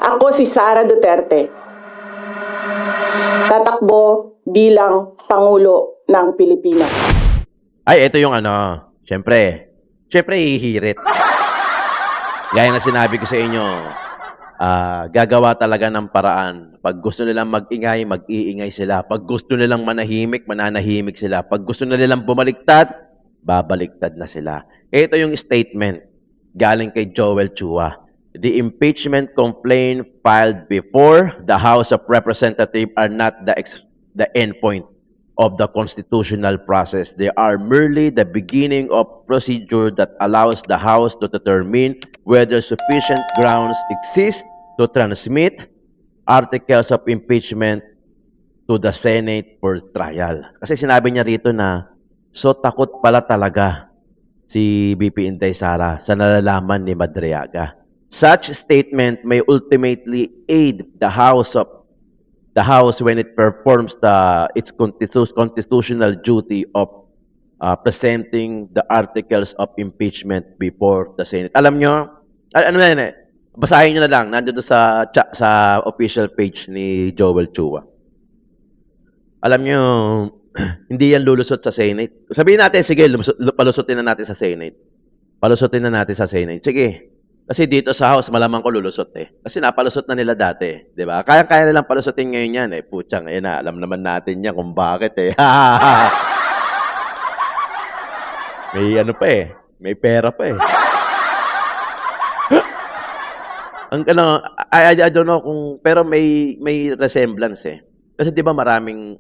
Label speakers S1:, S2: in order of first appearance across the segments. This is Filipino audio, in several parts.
S1: Ako si Sara Duterte. Tatakbo bilang Pangulo ng Pilipinas.
S2: Ay, ito yung syempre hihirit. Gaya na sinabi ko sa inyo, gagawa talaga ng paraan. Pag gusto nilang mag-ingay, mag-iingay sila. Pag gusto nilang manahimik, mananahimik sila. Pag gusto nilang bumaliktad, babaliktad na sila. Ito yung statement galing kay Joel Chua. The impeachment complaint filed before the House of Representatives are not the endpoint of the constitutional process. They are merely the beginning of procedure that allows the House to determine whether sufficient grounds exist to transmit articles of impeachment to the Senate for trial. Kasi sinabi niya rito na, so takot pala talaga si BP Inday Sara sa nalalaman ni Madriaga. Such statement may ultimately aid the House when it performs its constitutional duty of presenting the articles of impeachment before the Senate. Alam nyo, basahin nyo na lang, nandito sa official page ni Joel Chua. Alam nyo, hindi yan lulusot sa Senate. Sabihin natin, sige, palusutin na natin sa Senate. Palusutin na natin sa Senate. Sige. Kasi dito sa House, malamang ko lulusot eh. Kasi napalusot na nila dati. Di ba? Kaya nilang palusutin ngayon yan eh. Putsang, alam naman natin yan kung bakit eh. May pa eh. May pera pa eh. I don't know kung, pero may resemblance eh. Kasi di ba maraming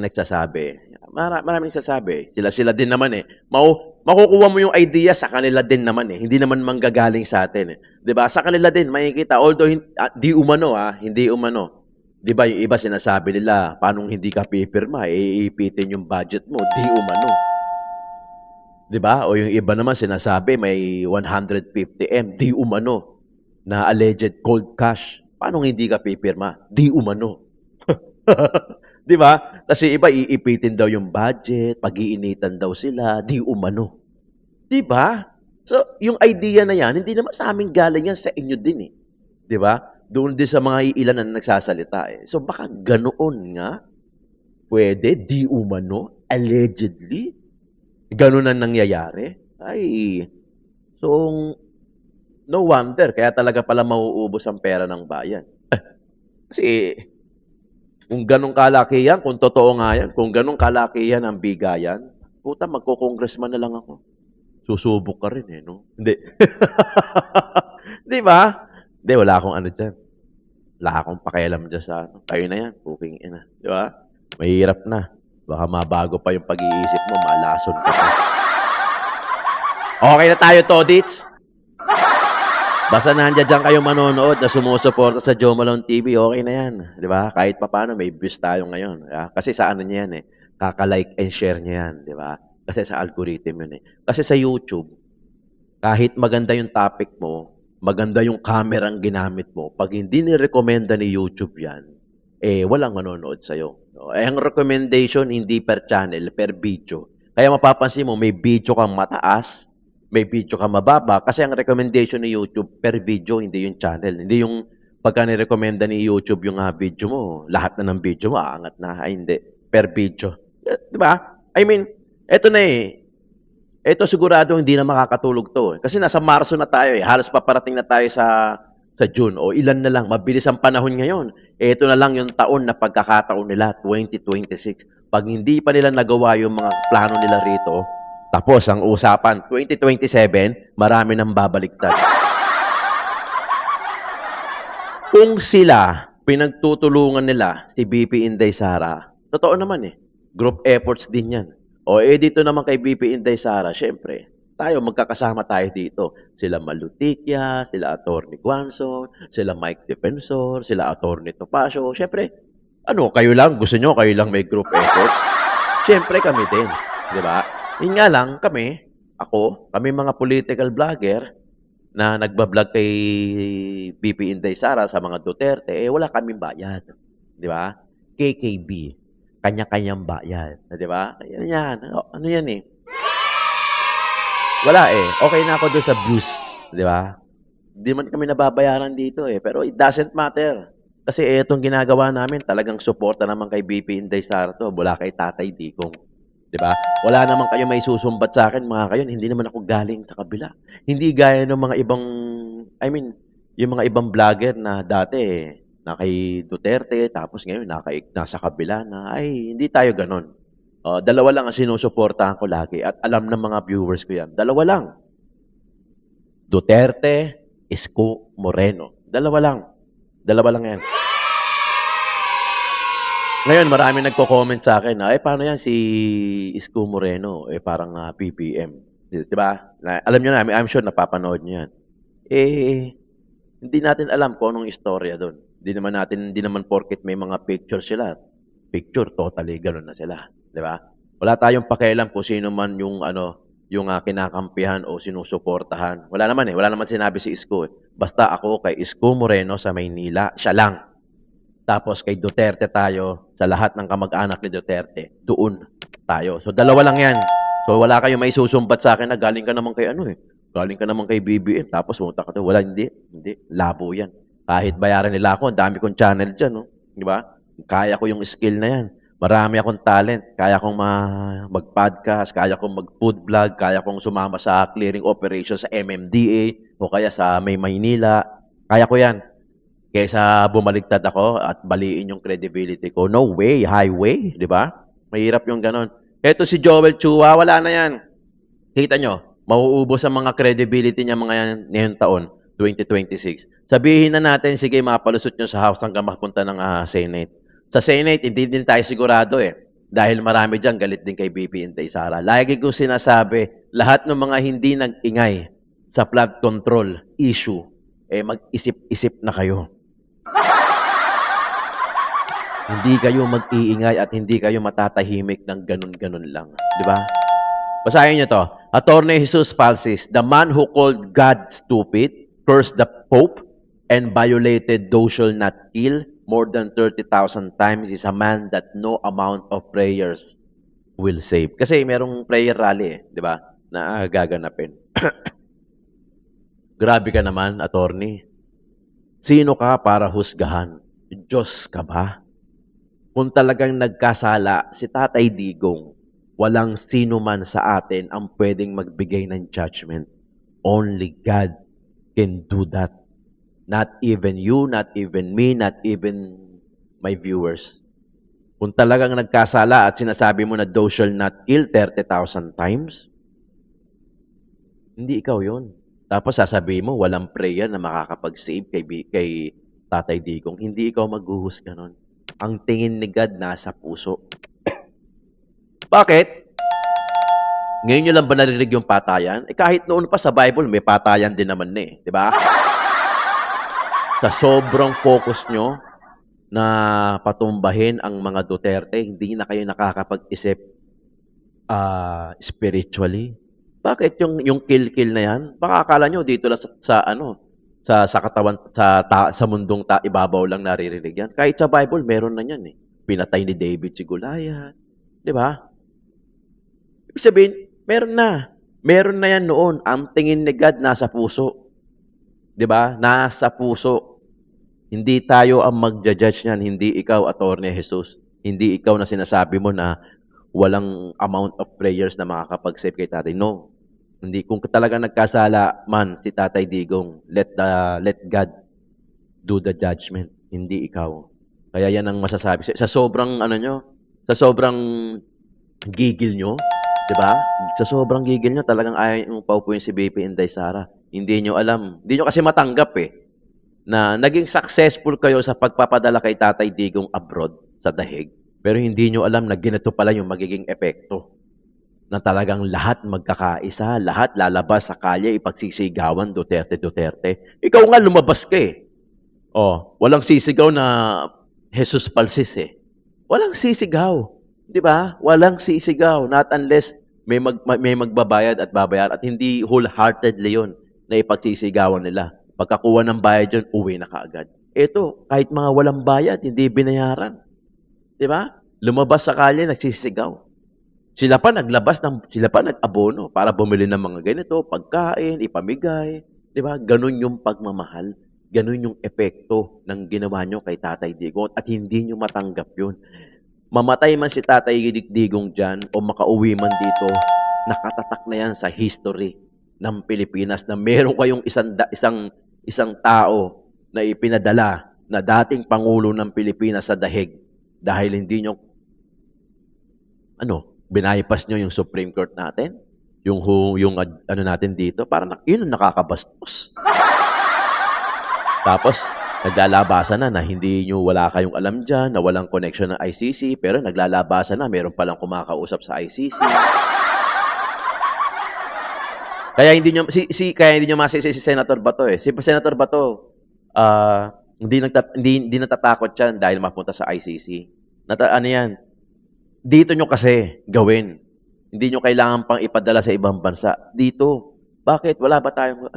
S2: nagsasabi. Maraming nagsasabi. Sila din naman eh. Makukuha mo yung idea sa kanila din naman eh. Hindi naman manggagaling sa atin eh. 'Di ba? Sa kanila din makikita although hindi umano. 'Di ba yung iba sinasabi nila, paano hindi ka pipirma, iipitin yung budget mo, di umano. 'Di ba? O yung iba naman sinasabi may 150M, di umano na alleged cold cash. Paano hindi ka pipirma? Di umano. 'Di ba? Kasi iba iipitin daw yung budget, pag-iinitan daw sila, di umano. 'Di ba? So, yung idea na yan, hindi naman sa amin galing yan, sa inyo din eh. 'Di ba? Doon din sa mga ilan na nagsasalita eh. So, baka ganoon nga, pwede, di umano, allegedly, ganoon ang nangyayari. Ay, so, no wonder, kaya talaga pala mauubos ang pera ng bayan. Kasi, kung ganong kalaki yan, kung totoo nga yan, kung ganong kalaki yan ang bigayan, puta, magko-congressman na lang ako. Susubok ka rin eh, no? Hindi. Di ba? Hindi, wala akong dyan. Wala akong pakialam dyan sa Kayo na yan, puking ina. Di ba? Mahirap na. Baka mabago pa yung pag-iisip mo, malason ka pa. Okay na tayo, Todits? Basta nandiyan dyan kayo manonood na sumusuporta sa Joe Malone TV, okay na yan. Di ba? Kahit pa paano, may views tayo ngayon. Kasi sa niya yan eh. Kaka-like and share niya yan. Di ba? Kasi sa algorithm yun eh. Kasi sa YouTube, kahit maganda yung topic mo, maganda yung camera ang ginamit mo, pag hindi ni-recommenda ni YouTube yan, walang manonood sa'yo. Ang recommendation, hindi per channel, per video. Kaya mapapansin mo, may video kang mataas, may video ka mababa kasi ang recommendation ni YouTube per video, hindi yung channel. Hindi yung pagka ni-recommenda ni YouTube yung video mo, lahat na ng video mo, aangat na. Ay, hindi. Per video. Diba? I mean, eto na eh. Eto sigurado hindi na makakatulog to. Kasi nasa Marso na tayo eh. Halos paparating na tayo sa June. O ilan na lang. Mabilis ang panahon ngayon. Eto na lang yung taon na pagkakataon nila, 2026. Pag hindi pa nila nagawa yung mga plano nila rito, tapos ang usapan, 2027, marami nang babaliktad. Kung sila, pinagtutulungan nila si BP Inday Sara, totoo naman eh, group efforts din yan. O dito naman kay BP Inday Sara, syempre, magkakasama tayo dito. Sila Maluticya, sila Atty. Guanzon, sila Mike Defensor, sila Atty. Topacio. Syempre, kayo lang, gusto nyo, kayo lang may group efforts? Syempre kami din, di ba? Yun nga lang, kami mga political vlogger na nagbablog kay BP Inday Sara sa mga Duterte, wala kaming bayad. Di ba? KKB. Kanya-kanyang bayad. Di ba? Yan. Ano yan eh? Wala eh. Okay na ako doon sa views. Di ba? Hindi man kami nababayaran dito eh. Pero it doesn't matter. Kasi etong ginagawa namin, talagang suporta naman kay BP Inday Sara to, mula kay Tatay Digong. 'Di ba? Wala naman kayo may susumbat sa akin, mga kayon. Hindi naman ako galing sa kabila. Hindi gaya ng mga ibang, I mean, yung mga ibang vlogger na dati na kay Duterte, tapos ngayon nasa kabila na, ay, hindi tayo ganon. Dalawa lang ang sinusuportahan ko lagi at alam ng mga viewers ko yan. Dalawa lang. Duterte, Isko Moreno. Dalawa lang. Dalawa lang yan. Ngayon, marami nagko-comment sa akin na, paano yan si Isko Moreno? Parang PPM. Diba? Alam nyo na, I'm sure napapanood nyo yan. Hindi natin alam kung anong istorya doon. Hindi naman porket may mga picture sila. Picture, totally gano'n na sila. Diba? Wala tayong pakialam kung sino man yung kinakampihan o sinusuportahan. Wala naman Wala naman sinabi si Isko. Basta ako kay Isko Moreno sa Maynila, siya lang. Tapos kay Duterte tayo, sa lahat ng kamag-anak ni Duterte, doon tayo. So dalawa lang yan. So wala kayong may susumbat sa akin na galing ka naman kay galing ka naman kay BBM, tapos pumunta ka to. Wala, hindi. Labo yan. Kahit bayaran nila ako, ang dami kong channel dyan, no? Di ba? Kaya ko yung skill na yan. Marami akong talent. Kaya kong mag-podcast, kaya kong mag-food vlog, kaya kong sumama sa clearing operations sa MMDA, o kaya sa Maynila. Kaya ko yan. Kaysa bumaligtad ako at baliin yung credibility ko. No way, highway, di ba? Mahirap yung ganon. Eto si Joel Chua, wala na yan. Kita nyo, mauubos ang mga credibility niya mga yan ngayong taon, 2026. Sabihin na natin, sige, mapalusot nyo sa House hanggang mapunta ng Senate. Sa Senate, hindi din tayo sigurado Dahil marami dyan, galit din kay BP Inday Sara. Lagi kong sinasabi, lahat ng mga hindi nag-ingay sa flood control issue, mag-isip-isip na kayo. Hindi kayo mag-iingay at hindi kayo matatahimik ng ganun-ganun lang. Di ba? Basahin niyo to. Attorney Jesus Falsis, the man who called God stupid, cursed the Pope, and violated thou shalt not kill more than 30,000 times is a man that no amount of prayers will save. Kasi merong prayer rally di ba? Na gaganapin. Grabe ka naman, attorney. Sino ka para husgahan? Diyos ka ba? Kung talagang nagkasala si Tatay Digong, walang sino man sa atin ang pwedeng magbigay ng judgment. Only God can do that. Not even you, not even me, not even my viewers. Kung talagang nagkasala at sinasabi mo na thou shalt not kill 30,000 times, hindi ikaw yon. Tapos sasabihin mo, walang prayer na makakapag-save kay Tatay Digong. Hindi ikaw maghuhusga nun. Ang tingin ni God nasa puso. Bakit? Ngayon nyo lang ba narinig yung patayan? Kahit noon pa sa Bible, may patayan din naman di ba? Sa sobrang focus nyo na patumbahin ang mga Duterte, hindi na kayo nakakapag-isip spiritually. Bakit yung kill na yan? Baka akala nyo dito lang sa katawan, sa mundong ibabaw lang naririnig yan. Kahit sa Bible, meron na yan Pinatay ni David si Goliath. Di ba? Ibig sabihin, meron na. Meron na yan noon. Ang tingin ni God nasa puso. Di ba? Nasa puso. Hindi tayo ang magja-judge niyan. Hindi ikaw, Attorney Jesus. Hindi ikaw na sinasabi mo na walang amount of prayers na makakapag-save kay tatay. No. Hindi. Kung talaga nagkasala man si Tatay Digong, let God do the judgment. Hindi ikaw. Kaya yan ang masasabi. Sa sobrang sa sobrang gigil nyo, di ba? Sa sobrang gigil nyo, talagang ayaw yung paupuin si BP Inday Sara. Hindi nyo alam. Hindi nyo kasi matanggap na naging successful kayo sa pagpapadala kay Tatay Digong abroad sa dahig. Pero hindi nyo alam na ganito pala yung magiging epekto. Na talagang lahat magkakaisa, lahat lalabas sa kalye, ipagsisigawan, Duterte. Ikaw nga lumabas ka walang sisigaw na Jesus Falsis Walang sisigaw. Di ba? Walang sisigaw. Not unless may magbabayad at babayar at hindi wholeheartedly yun na ipagsisigawan nila. Pagkakuha ng bayad yun, uwi na kaagad. Ito, kahit mga walang bayad, hindi binayaran. Di ba? Lumabas sa kalye, nagsisigaw. Sila pa nag-abono para bumili ng mga ganito, pagkain, ipamigay. Di ba? Ganun yung pagmamahal. Ganun yung epekto ng ginawa nyo kay Tatay Digong at hindi nyo matanggap yun. Mamatay man si Tatay Digong dyan o makauwi man dito, nakatatak na yan sa history ng Pilipinas na meron kayong isang tao na ipinadala na dating Pangulo ng Pilipinas sa dahig dahil hindi nyo binaypas nyo yung Supreme Court natin, yung ano natin dito, parang yun ang nakakabastos. Tapos, naglalabasan na hindi nyo, wala kayong alam dyan, na walang connection ng ICC, pero naglalabasan na, meron palang kumakausap sa ICC. Kaya hindi nyo masisi si Senator Bato eh. Si Senator Bato, hindi natatakot yan dahil mapunta sa ICC. Ano yan? Dito nyo kasi gawin. Hindi nyo kailangan pang ipadala sa ibang bansa. Dito. Bakit? Wala ba tayong,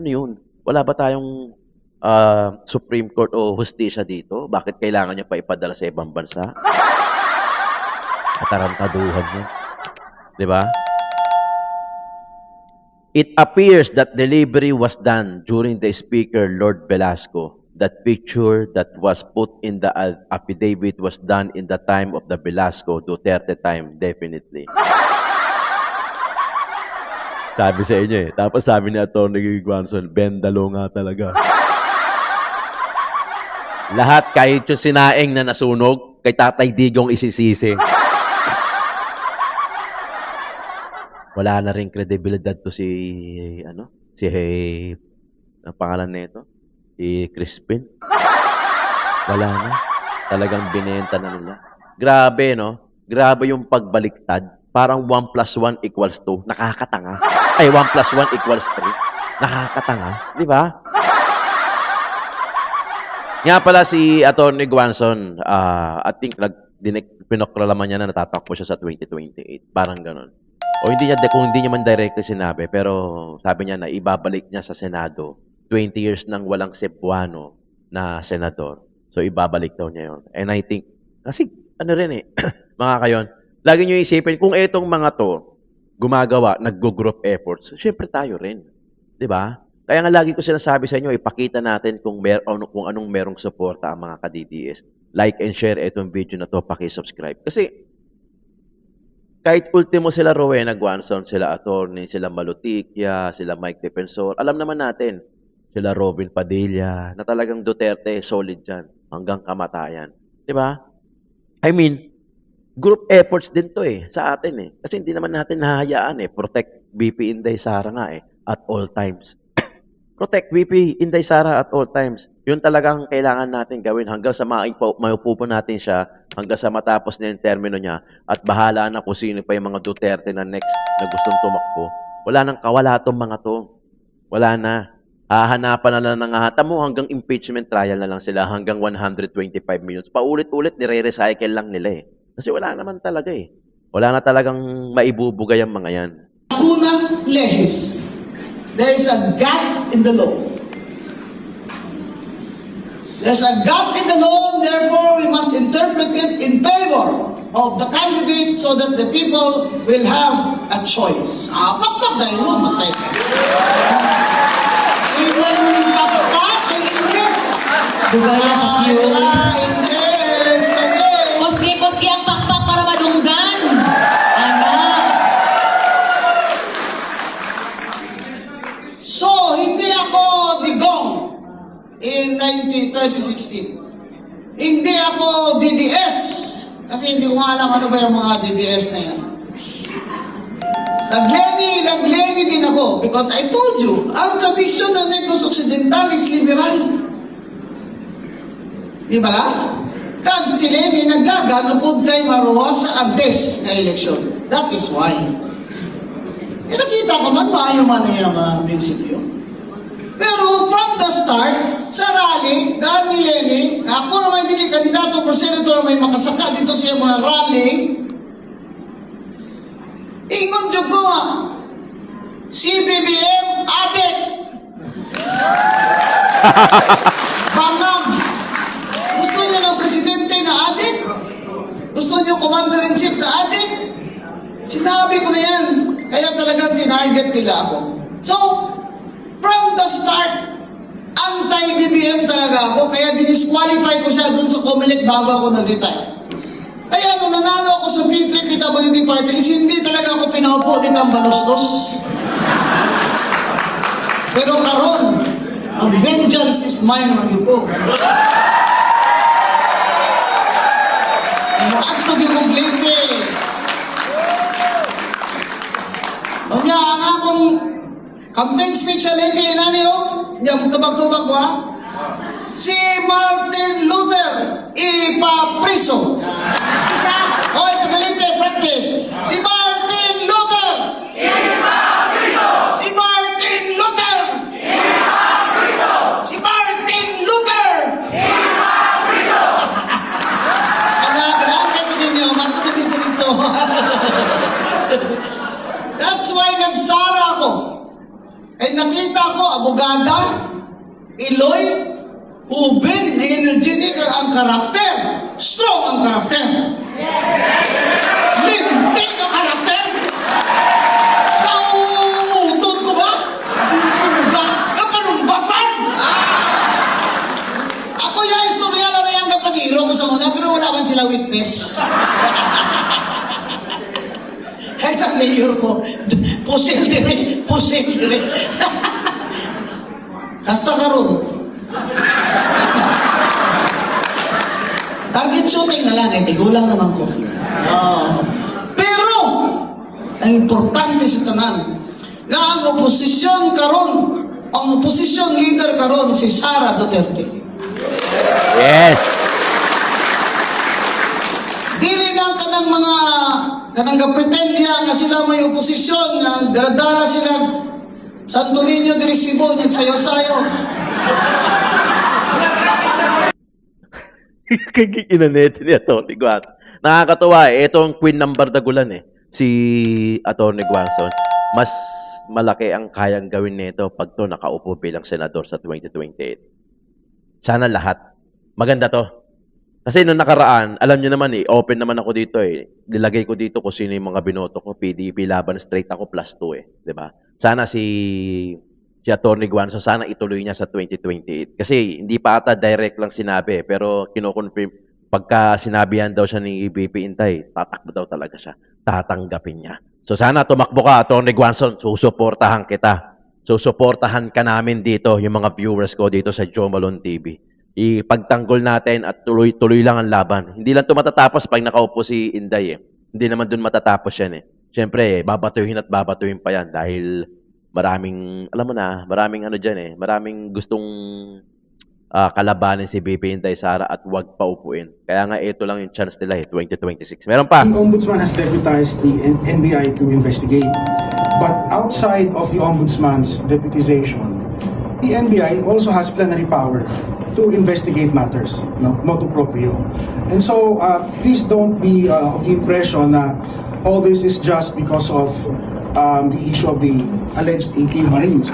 S2: Wala ba tayong Supreme Court o hustisya dito? Bakit kailangan nyo pa ipadala sa ibang bansa? Katarantaduhan nyo. Diba? It appears that delivery was done during the Speaker, Lord Velasco. That picture that was put in the affidavit was done in the time of the Velasco Duterte time, definitely. Sabi sa inyo eh. Tapos sabi ni Atty. Guanzon, bendalo nga talaga. Lahat, kahit yung sinaing na nasunog, kay Tatay Digong isisisi. Wala na rin kredibilidad to ang pangalan nito? Si Crispin. Wala na. Talagang binenta na nila. Grabe, no? Grabe yung pagbaliktad. Parang 1 plus 1 equals 2. Nakakatanga. Ay, 1 plus 1 equals 3. Nakakatanga. Di ba? Nga pala si Atty. Guanzon, I think pinoklalaman niya na natatakbo siya sa 2028. Parang ganun. O kung hindi niya man directly sinabi, pero sabi niya na ibabalik niya sa Senado 20 years nang walang Cebuano na senador. So ibabalik daw niya yun. And I think, kasi mga kayon, lagi niyo isipin, kung etong mga to gumagawa, nag-group efforts, syempre tayo rin. Di ba? Kaya nga lagi ko sinasabi sa inyo, ipakita natin kung anong merong suporta ang mga ka-DDS. Like and share itong video na to, paki-subscribe. Kasi kahit ultimo sila Rowena Guanzon, sila Attorney, sila Malutikia, sila Mike Defensor, alam naman natin, sila Robin Padilla, na talagang Duterte, solid dyan, hanggang kamatayan. Di ba? I mean, group efforts din to sa atin Kasi hindi naman natin nahahayaan protect BP Inday Sara nga at all times. Protect BP Inday Sara at all times. Yun talagang kailangan natin gawin hanggang sa maupo natin siya, hanggang sa matapos na yung termino niya at bahala na kung sino pa yung mga Duterte na next na gustong tumakbo. Wala nang kawala tong mga to. Wala na. Hahanapan na lang ng mo hanggang impeachment trial na lang sila hanggang 125 million. Paulit-ulit, nire-recycle lang nila Kasi wala naman talaga Wala na talagang maibubugay ang mga yan.
S3: Kunang lehis. There is a gap in the law. There's a gap in the law, therefore we must interpret it in favor of the candidate so that the people will have a choice. Pakpak dahil mo, matay ka. Pakpak ay Ingles.
S4: Bugaya sa cute.
S3: Ingles.
S4: Koski ang pakpak para madunggan.
S3: So, hindi ako Digong in 2016. Hindi ako DDS. Kasi hindi ko alam ano ba yung mga DDS na yan. Nag-Lenny din ako. Because I told you, ang tradisyon ng Negros Occidental is liberal. Di ba? Kag si Lenny naglaganapod kay Maroa sa Agdes na eleksyon. That is why. Nakita ko man, maayo man yung mga prinsipyo. Pero from the start, sa rally, dahil ni Lenny, na ako naman hindi kandidato for senator may makasaka dito sa mga rally, ingon dyan ko si BBM, adik! Bangag! Gusto niya ng presidente na adik? Gusto niyo commander-in-chief na adik? Sinabi ko na yan. Kaya talagang tinarget nila ako. So, from the start, Anti-BBM talaga ako, kaya dinisqualify ko siya dun sa Comelec bago ako nag-retire. Kaya nung nanalo ako sa P3 PWD Party List, hindi talaga ako pinaupo ni Tambalustos. Pero karon, ang vengeance is mine, mga po. Ato di kumplente. O niya, ang akong campaign speech alin kay inani o, niya tubag-tubag ko ha. Si Martin Luther ipapriso. Isa, oy, tagalinte, practice. Si Martin Luther ipapriso. Si Martin Luther ipapriso. Si Martin Luther ipapriso. Grabe ko ninyo, matulog dito. That's why nagsara ako. Eh nakita ko, abogada, Iloy, Ubin, energetic ang karakter. Strong ang karakter. Lintik ang karakter. Nauutod ko ba? Uga, napanumbapan. Ako yung istorya lang na yung kapag-iro ko sa una, pero wala man sila witness. Kaya sa mayor ko, pusil dire. Kasta karon. Target shooting na lang, tigulang naman ko. Pero, ang importante sa tanan, na ang oposisyon karon, ang oposisyon leader karon, si Sara Duterte.
S2: Yes!
S3: Dili na kanang pretendya nga sila may oposisyon, nga daradara sila Santo Niño de Recibo, nagsayo-sayo.
S2: Kikinaneto ni Atty. Guanzon. Nakakatuwa eh. Ito ang queen ng Bardagulan eh. Si Atty. Guanzon. Mas malaki ang kayang gawin nito pag to nakaupo bilang senador sa 2028. Sana lahat. Maganda to. Kasi nung nakaraan, alam nyo naman eh, open naman ako dito eh. Nilagay ko dito kung sino yung mga binoto ko. PDP laban straight ako +2 eh. Diba? Sana si Atty. Guanzon, sana ituloy niya sa 2028. Kasi hindi pa ata direct lang sinabi, pero kino-confirm, pagka sinabihan daw siya ni BP Intay, tatakbo daw talaga siya. Tatanggapin niya. So sana tumakbo ka, Atty. Guanzon, susuportahan kita. Susuportahan ka namin dito, yung mga viewers ko dito sa Joe Malone TV. Ipagtanggol natin at tuloy-tuloy lang ang laban. Hindi lang ito matatapos pag nakaupo si Inday eh. Hindi naman dun matatapos yan eh. Siyempre, babatuhin at babatuhin pa yan dahil maraming, alam mo na, maraming ano dyan eh, maraming gustong kalabanin si BP Inday Sara at huwag paupuin. Kaya nga ito lang yung chance nila eh, 2026. Meron pa.
S5: The Ombudsman has deputized the NBI to investigate. But outside of the Ombudsman's deputization, the NBI also has plenary power to investigate matters, motu proprio. And so, please don't be of the impression na all this is just because of the issue of the alleged 18 Marines.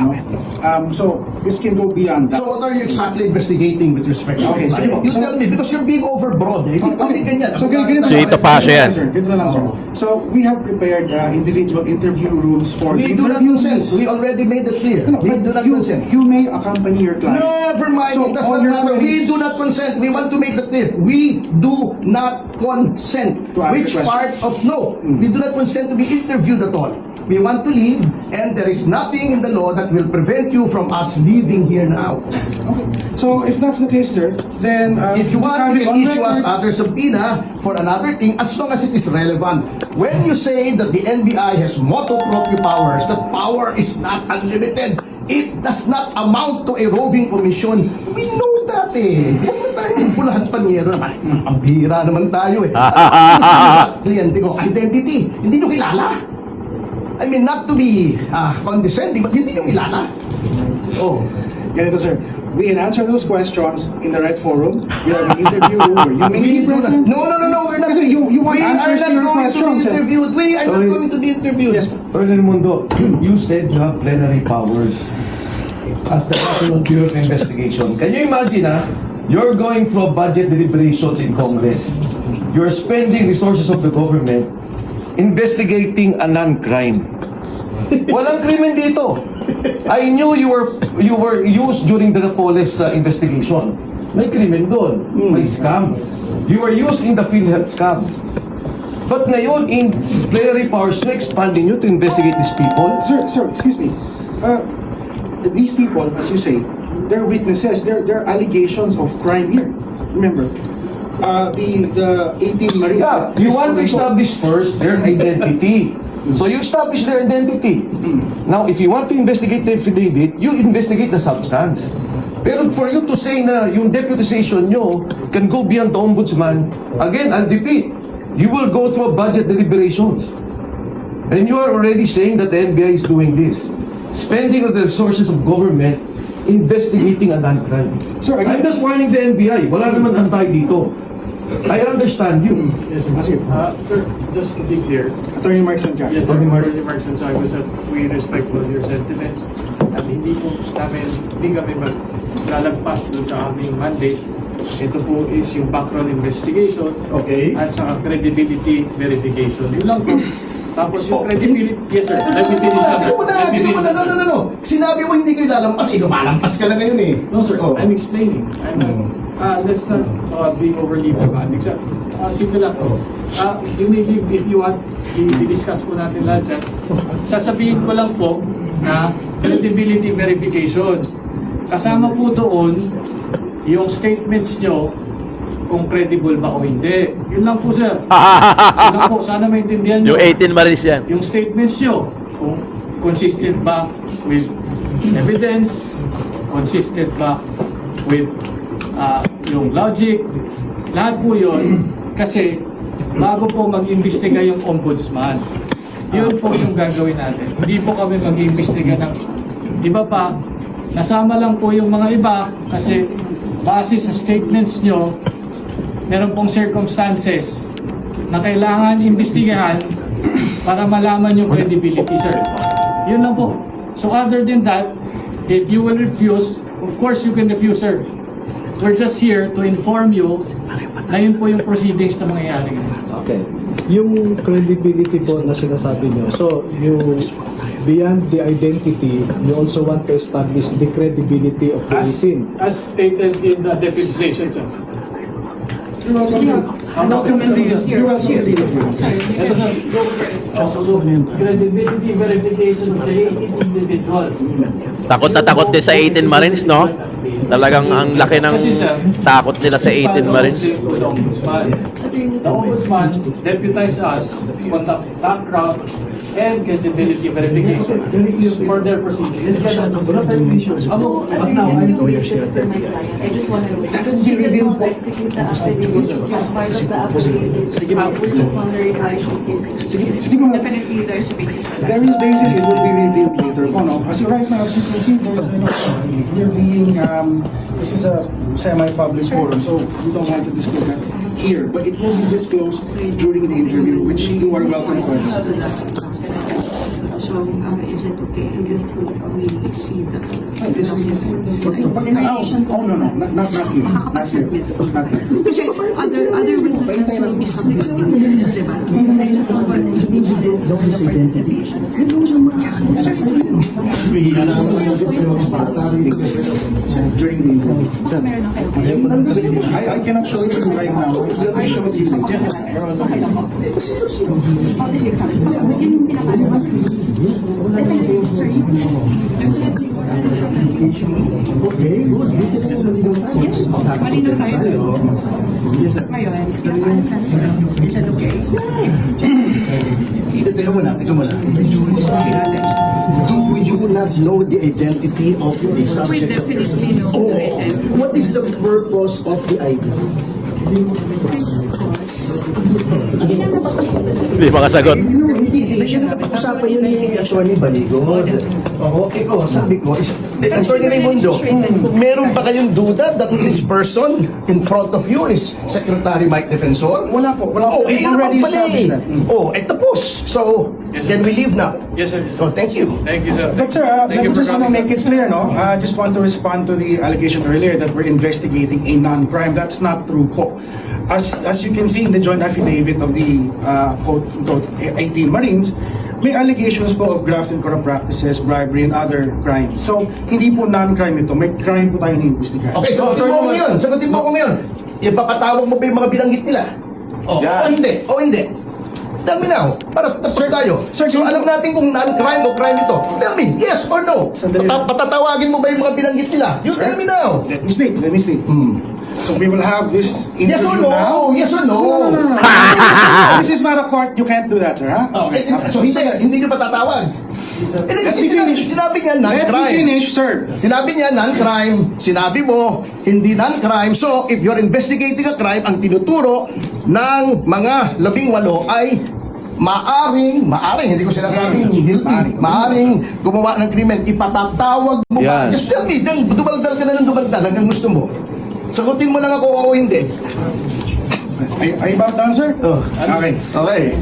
S5: So, this can go beyond that.
S6: So what are you exactly investigating with respect to
S5: Okay, sige po.
S6: You tell me, because you're being overbroad eh. Hindi ganyan.
S5: So, ganito
S2: Si Ito Pasio yan.
S5: Ganito na lang, sir. So, we have prepared individual interview rules for
S6: We
S5: the
S6: do not
S5: interviews.
S6: consent. We already made it clear.
S5: No,
S6: We
S5: but
S6: do not
S5: you,
S6: consent.
S5: you may accompany your client.
S6: Never mind.
S5: So,
S6: It does
S5: all
S6: not
S5: your
S6: matter. We
S5: queries-
S6: do not consent. We want to make that clear. We do not consent.
S5: To ask
S6: Which
S5: the
S6: part
S5: question.
S6: of no? We do not consent to be interviewed at all. We want to leave, and there is nothing in the law that will prevent you from us leaving here now.
S5: Okay. So, if that's the case, sir, then
S6: If you
S5: just
S6: want,
S5: have
S6: you
S5: it
S6: can
S5: on
S6: issue us
S5: record.
S6: other subpoena for another thing as long as it is relevant. When you say that the NBI has motu proprio powers, that power is not unlimited. It does not amount to a roving commission. We know that eh. Huwag na tayong bulahan panyero naman. Ang bihira naman tayo eh. Kliyente ko, identity. Hindi nyo kilala. I mean, not to be condescending, but hindi nyo kilala. Oh.
S5: Ganito, sir. We can answer those questions in the right forum. We have an interview room where you may
S6: We
S5: be
S6: do not.
S5: present.
S6: No, we're not.
S5: Kasi you want
S6: We are
S5: answers
S6: not
S5: to your
S6: going to
S5: questions,
S6: be
S5: sir.
S6: interviewed. We are not
S7: Sorry.
S6: going to be interviewed.
S5: Yes,
S7: President Mundo, you said you have plenary powers as the National Bureau of Investigation. Can you imagine, you're going through budget deliberations in Congress. You're spending resources of the government investigating a non-crime. Walang krimen dito. I knew you were used during the Napoles investigation. May krimen doon. May scam. You were used in the PhilHealth scam. But ngayon, in plenary powers, na expanding you to investigate these people?
S5: Sir, excuse me. These people, as you say, they're witnesses. They're allegations of crime here. Remember, the 18 Marines.
S7: Yeah, you want to establish first their identity. So you establish their identity. Now, if you want to investigate the affidavit, you investigate the substance. Pero for you to say na yung deputization nyo can go beyond the ombudsman, again, I'll repeat, you will go through budget deliberations. And you are already saying that the NBI is doing this. Spending of the resources of government, investigating a non-crime.
S5: Sir,
S7: I'm just warning the NBI. Wala naman antay dito. I understand you.
S5: Yes, sir.
S8: Sir, just to be clear,
S5: Attorney Mark Santiago.
S8: yes, sir, Attorney Mark Santiago, sir, we respect all your sentiments at hindi kami maglalagpas dun sa aming mandate. Ito po is yung background investigation at saka credibility verification. Yun lang po. Tapos yung credibility, yes sir, let me finish na sir. Let me finish na, sir.
S6: No. Sinabi mo hindi kayo lalampas, lumalampas ka na ngayon eh.
S8: No sir,
S6: Oh.
S8: I'm explaining. Let's not be overly dramatic sir. Simple lang. You may give, if you want, i-discuss po natin lahat sir. Sasabihin ko lang po na credibility verification. Kasama po doon yung statements nyo kung credible ba o hindi. Yun lang po sir. Yun lang po, sana maintindihan nyo.
S2: Yung 18 Marines yan.
S8: Yung statements nyo, kung consistent ba with evidence, consistent ba with yung logic, lahat po yun, kasi bago po mag-imbestiga yung ombudsman, yun po yung gagawin natin. Hindi po kami mag-imbestiga ng iba pa, nasama lang po yung mga iba, kasi base sa statements nyo, meron pong circumstances na kailangan imbestigahan para malaman yung credibility, sir. Yun lang po. So other than that, if you will refuse, of course you can refuse, sir. We're just here to inform you na yun po yung proceedings na mangyayari.
S9: Okay. Yung credibility po na sinasabi nyo, so you, beyond the identity, you also want to establish the credibility of the 18.
S8: As stated in the deputization, sir.
S5: You're welcome to lead. You're welcome to lead.
S8: Ito, sir. Credibility verification of the 18 individuals.
S2: Takot na takot din sa 18 Marines, no? Talagang ang laki ng takot nila sa 18 Marines.
S8: The Ombudsman deputized us to conduct background and credibility verification for their proceedings.
S10: So, attorney, you just for my client. I just want to know, because she did not execute the affidavit as part of the affidavit. We're just wondering why she's here.
S5: Sige mo.
S10: Definitely, there's a basis for that.
S5: There is basis, it will be revealed later. No? As of right now, as you can see, there's, we're being, this is a semi-public forum, so we don't want to disclose that here. But it will be disclosed during the interview, which you are welcome to understand.
S10: Showing our agent, okay, in this case, we see the
S5: But now, oh no, not here. Not here. Not here.
S10: Kasi other witnesses will be subject to this, diba? I just want to be this participation.
S5: During the interview. I cannot show it to you right now. I'll show it to you later.
S10: Okay, good. Malinaw tayo. Ngayon, is it okay?
S6: Teka muna. Do you not know the identity of the
S10: We
S6: subject?
S10: definitely know the identity.
S6: What is the purpose of the ID?
S2: Hindi makasagot.
S6: Hindi, yun ang usapan yun ni Atty. Baligod. Oo, ikaw, sabi ko, Atty. Raimundo, meron ba kayong duda that this person in front of you is Secretary Mike Defensor?
S5: Wala po. Wala po.
S6: Oh,
S5: We've
S6: already
S5: already established that.
S6: Oh, tapos. So,
S8: Yes,
S6: can
S8: sir.
S6: we leave now?
S8: Yes, sir.
S6: So, thank you.
S8: Thank you, sir.
S5: But sir,
S8: Thank
S5: let
S8: you
S5: me
S8: for
S5: just
S8: coming,
S5: make
S8: sir.
S5: it clear, no? I just want to respond to the allegation earlier that we're investigating a non-crime. That's not true po. As you can see in the joint affidavit of the quote-unquote 18 Marines, may allegations po of graft and corrupt practices, bribery, and other crimes. So, hindi po non-crime ito. May crime po tayo ni-investigahan.
S6: Okay, sagutin mo ako ngayon. Sagutin mo ako ngayon. Ipapatawag mo ba yung mga binanggit nila? O hindi? O hindi? Tell me now, para tapos tayo.
S5: Sir,
S6: So alam natin kung non-crime o crime ito. Tell me, yes or no?
S5: Sandali.
S6: Patatawagin mo ba yung mga binanggit nila? You tell me now.
S5: Let me speak. So, we will have this interview
S6: Yes or no?
S5: now.
S6: Yes or no?
S5: No. This is not a court. You can't do that, sir, ha?
S6: So hindi nyo patatawag. Kasi sinabi niya
S5: Let me
S6: non-crime.
S5: finish, sir.
S6: Sinabi niya non-crime, sinabi mo hindi non-crime. So if you're investigating a crime, ang tinuturo ng mga 18 ay maaring, hindi ko sinasabing guilty, maaring gumawa ng krimen, ipatatawag mo ba?
S7: Yan.
S6: Just tell me, dumaldal ka na ng dumaldal hanggang gusto mo. Sagutin mo lang ako o hindi.
S5: Are you about done, sir? Okay.
S6: Okay.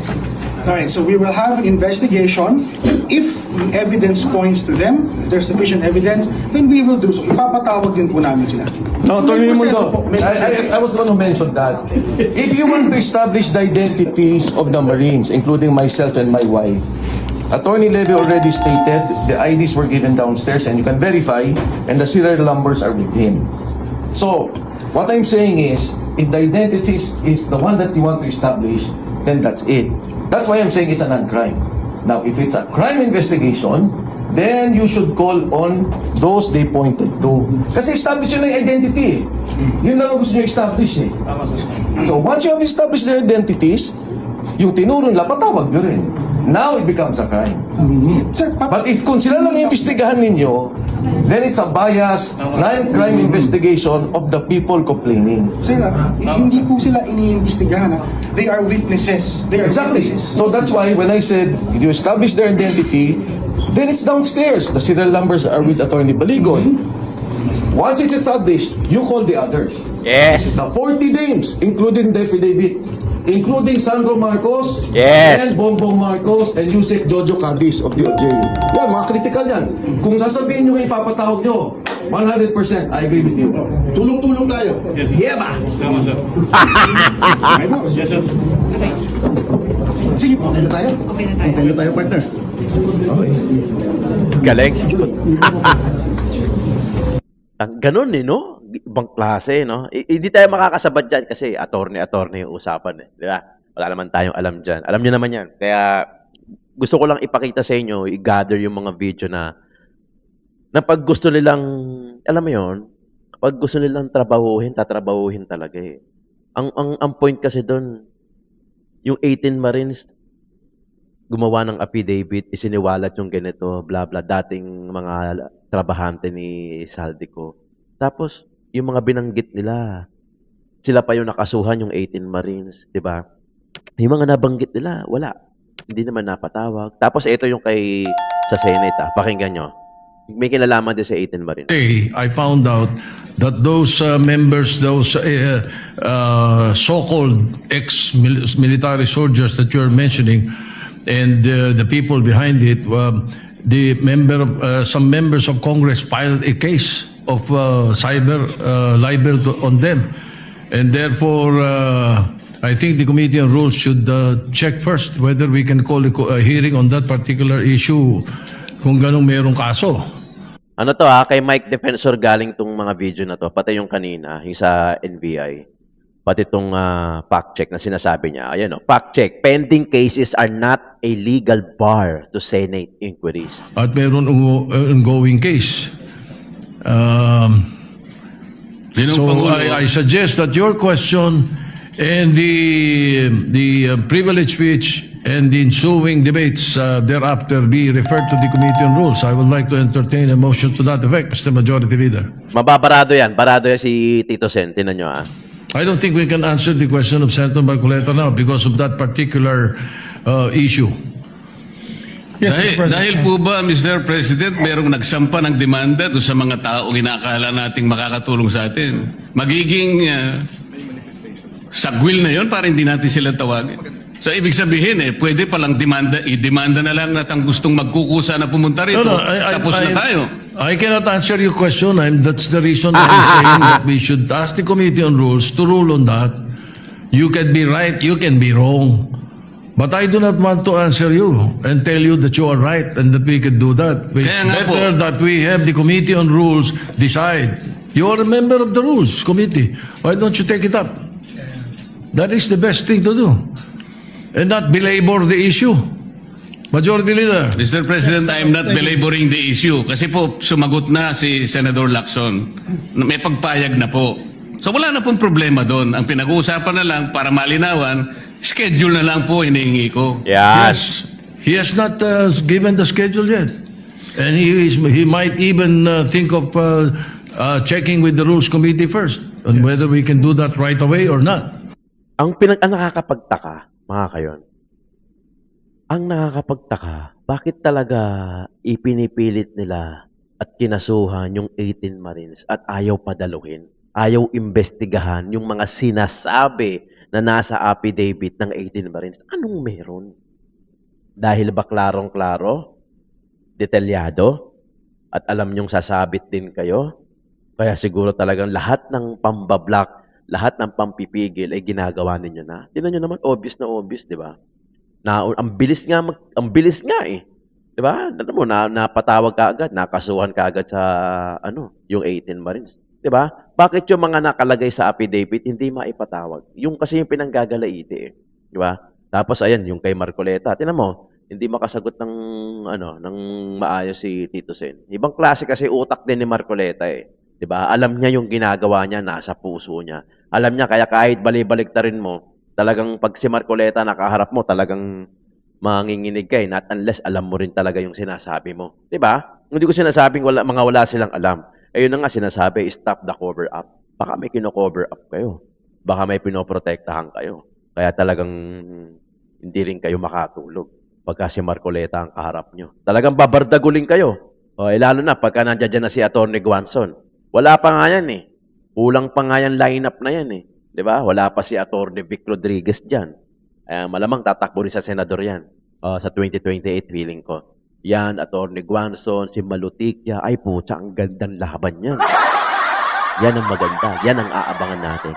S5: Alright, so we will have an investigation. If the evidence points to them, if there's sufficient evidence, then we will do so. Ipapatawag din po namin sila.
S7: No,
S5: So, may
S7: Attorney
S5: proseso po,
S7: Mundo,
S5: may proseso.
S7: I was going to mention that. If you want to establish the identities of the Marines, including myself and my wife, Attorney Levy already stated the IDs were given downstairs and you can verify, and the serial numbers are with him. So, what I'm saying is, if the identity is the one that you want to establish, then that's it. That's why I'm saying it's a non-crime. Now, if it's a crime investigation, then you should call on those they pointed to. Kasi establish yun ang identity. Yun lang ang gusto nyo establish eh. So, once you have established their identities, yung tinuro nila, patawag nyo rin. Now, it becomes a crime.
S5: Sir,
S7: But if kung sila lang imbestigahan ninyo, then it's a biased, non-crime investigation of the people complaining.
S5: sir, hindi po sila iniimbestigahan. They are witnesses. They are
S7: Exactly.
S5: witnesses.
S7: So that's why when I said, if you establish their identity, then it's downstairs. The serial numbers are with Attorney Baligon. Once it's established, you call the others.
S2: Yes.
S7: The 40 names, including the affidavit, including Sandro Marcos,
S2: Yes.
S7: and Bongbong Marcos, and Yusek Jojo Cadiz of the OJ. Yan, mga critical yan. Kung sasabihin nyo ipapatawag nyo, 100%, I agree with you.
S6: Tulong-tulong tayo. Yeah ba?
S5: Okay po.
S8: Yes, sir.
S5: Sige po.
S6: Okay na tayo? Okay na tayo, partner.
S2: Galing. Ganun eh, no? Ibang klase, no? Hindi tayo makakasabat dyan kasi attorney yung usapan eh. Di ba? Wala naman tayong alam dyan. Alam nyo naman yan. Kaya gusto ko lang ipakita sa inyo, i-gather yung mga video na pag gusto nilang, alam mo yun, pag gusto nilang tatrabahuhin talaga eh. Ang point kasi doon, yung 18 Marines, gumawa ng affidavit, isiniwalat yung ganito, bla bla, dating mga trabahante ni Saldico. Tapos, yung mga binanggit nila, sila pa yung nakasuhan, yung 18 Marines, di ba? Yung mga nabanggit nila, wala. Hindi naman napatawag. Tapos, ito yung kay sa Senate, pakinggan nyo. May kinalaman din sa 18 Marines.
S11: I found out that those members, those so-called ex-military soldiers that you're mentioning, and the people behind it, some members of Congress filed a case of cyber libel on them, and therefore I think the Committee on Rules should check first whether we can call a hearing on that particular issue kung ganong mayroong kaso.
S2: Ano to kay Mike Defensor galing tong mga video na to, pati yung kanina, yung sa NBI. Pati itong fact check na sinasabi niya. Ayan fact check. Pending cases are not a legal bar to Senate inquiries.
S11: At mayroon ongoing case. So I suggest that your question and the privilege speech and the ensuing debates thereafter be referred to the Committee on Rules. I would like to entertain a motion to that effect, Mr. Majority Leader.
S2: Mababarado yan. Barado yan si Tito Sen. Tinan nyo
S11: I don't think we can answer the question of Senator Marcoleta now because of that particular issue.
S12: Dahil po ba, Mr. President, merong nagsampa ng demanda doon sa mga taong inakala nating makakatulong sa atin? Magiging sagwil na yon para hindi natin sila tawagin. So, ibig sabihin pwede palang i-demanda na lang at ang gustong magkukusa na pumunta rito, tapos na tayo.
S11: I cannot answer your question. That's the reason I'm saying that we should ask the Committee on Rules to rule on that. You can be right, you can be wrong. But I do not want to answer you and tell you that you are right and that we could do that. It's
S12: Kaya nga po.
S11: better that we have the Committee on Rules decide. You are a member of the Rules Committee. Why don't you take it up? That is the best thing to do. And not belabor the issue. Majority Leader.
S12: Mr. President, I'm not belaboring the issue kasi po sumagot na si Senador Lacson. May pagpayag na po. So wala na pong problema doon. Ang pinag-uusapan na lang para malinawan, schedule na lang po hinihingi ko.
S2: Yes.
S11: He has not given the schedule yet. And he might even think of checking with the Rules Committee first on whether we can do that right away or not.
S2: Ang nakakapagtaka, mga kayon, ang nakakapagtaka, bakit talaga ipinipilit nila at kinasuhan yung 18 Marines at ayaw padaluhin? Ayaw imbestigahan yung mga sinasabi na nasa affidavit ng 18 Marines. Anong meron? Dahil ba klarong-klaro? Detalyado? At alam nyong sasabit din kayo? Kaya siguro talagang lahat ng pambablock, lahat ng pampipigil ay ginagawa ninyo na. Tingnan nyo naman, obvious na obvious, di ba? Na, ang bilis nga eh. Di ba? Alam mo, napatawag ka agad, nakasuhan ka agad sa, yung 18 Marines. Di ba? Bakit yung mga nakalagay sa affidavit hindi maipatawag? Yung kasi yung pinanggagalaiti eh. Di ba? Tapos ayan, yung kay Marcoleta. Tingnan mo, hindi makasagot ng ng maayos si Tito Sen. Ibang klase kasi utak din ni Marcoleta eh. 'Di ba? Alam niya yung ginagawa niya, nasa puso niya. Alam niya kaya kahit bali-baliktarin mo, talagang pag si Marcoleta nakaharap mo, talagang manginginig ka eh. Not unless alam mo rin talaga yung sinasabi mo. 'Di ba? Hindi ko sinasabing wala silang alam. Ayun na nga sinasabi, stop the cover up. Baka may kino-cover up kayo. Baka may pinoprotektahan kayo. Kaya talagang hindi rin kayo makatulog pagka si Marcoleta ang kaharap nyo. Talagang babardagulin kayo. O, lalo na pagka nandiyan na si Atty. Guanzon. Wala pa nga yan eh. Kulang pa nga yan lineup na yan eh. Diba? Wala pa si Atty. Vic Rodriguez dyan. Malamang tatakbo rin sa senador yan. Sa 2028 feeling ko. Yan, Atty. Guanzon, si Malutikya. Ay putya, ang gandang laban yan. Yan ang maganda. Yan ang aabangan natin.